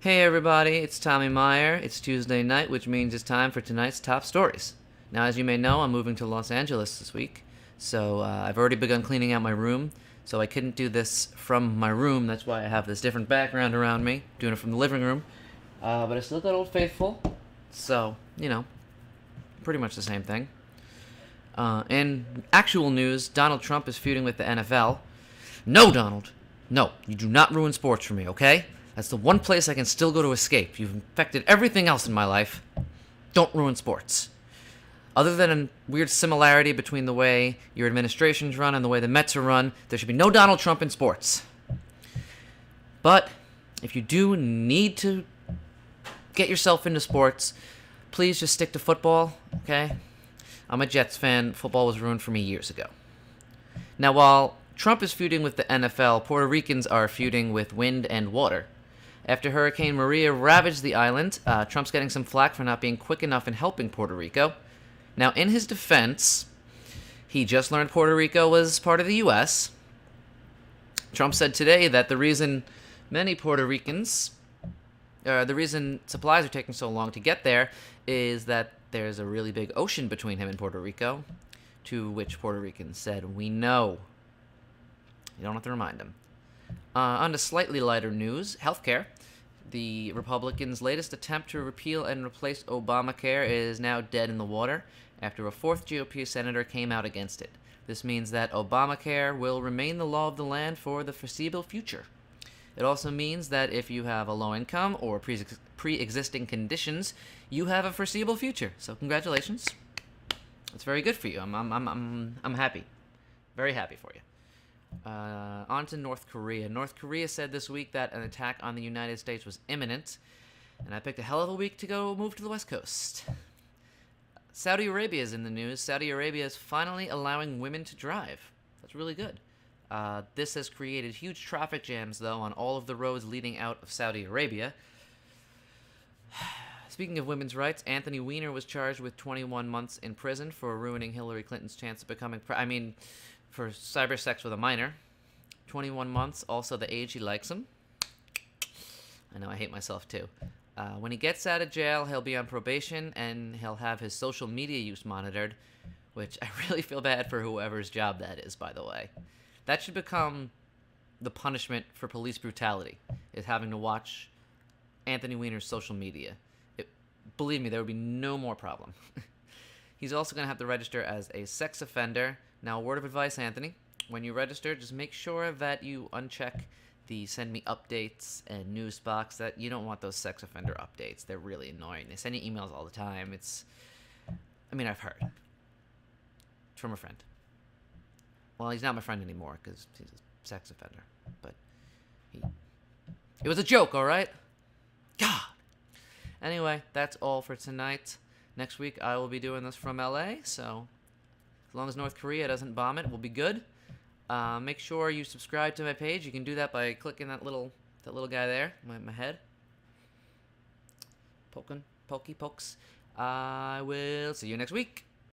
Hey everybody, it's Tommy Meyer. It's Tuesday night, which means it's time for tonight's top stories. Now, as you may know, I'm moving to Los Angeles this week, so I've already begun cleaning out my room, so I couldn't do this from my room. That's why I have this different background around me, doing it from the living room. But I still got Old Faithful, so, pretty much the same thing. In actual news, Donald Trump is feuding with the NFL. No, Donald. No, you do not ruin sports for me, okay? That's the one place I can still go to escape. You've infected everything else in my life. Don't ruin sports. Other than a weird similarity between the way your administration's run and the way the Mets are run, there should be no Donald Trump in sports. But if you do need to get yourself into sports, please just stick to football, okay? I'm a Jets fan. Football was ruined for me years ago. Now, while Trump is feuding with the NFL, Puerto Ricans are feuding with wind and water. After Hurricane Maria ravaged the island, Trump's getting some flack for not being quick enough in helping Puerto Rico. Now, in his defense, he just learned Puerto Rico was part of the U.S. Trump said today that the reason supplies are taking so long to get there is that there's a really big ocean between him and Puerto Rico, to which Puerto Ricans said, "We know." You don't have to remind him. On to slightly lighter news, healthcare. The Republicans' latest attempt to repeal and replace Obamacare is now dead in the water after a fourth GOP senator came out against it. This means that Obamacare will remain the law of the land for the foreseeable future. It also means that if you have a low income or pre-existing conditions, you have a foreseeable future. So congratulations. It's very good for you. I'm happy. Very happy for you. On to North Korea. North Korea said this week that an attack on the United States was imminent, and I picked a hell of a week to go move to the West Coast. Saudi Arabia is in the news. Saudi Arabia is finally allowing women to drive. That's really good. This has created huge traffic jams, though, on all of the roads leading out of Saudi Arabia. Speaking of women's rights, Anthony Weiner was charged with 21 months in prison for ruining Hillary Clinton's chance of becoming for cyber sex with a minor. 21 months, also the age he likes him. I know, I hate myself too. When he gets out of jail, he'll be on probation, and he'll have his social media use monitored, which I really feel bad for whoever's job that is, by the way. That should become the punishment for police brutality, is having to watch Anthony Weiner's social media. Believe me, there would be no more problem. He's also going to have to register as a sex offender. Now, a word of advice, Anthony. When you register, just make sure that you uncheck the send me updates and news box. That you don't want those sex offender updates. They're really annoying. They send you emails all the time. I've heard. It's from a friend. Well, he's not my friend anymore because he's a sex offender. But it was a joke, all right? God. Anyway, that's all for tonight. Next week, I will be doing this from LA, so as long as North Korea doesn't bomb it, we'll be good. Make sure you subscribe to my page. You can do that by clicking that little guy there, my head. Pokey pokes. I will see you next week.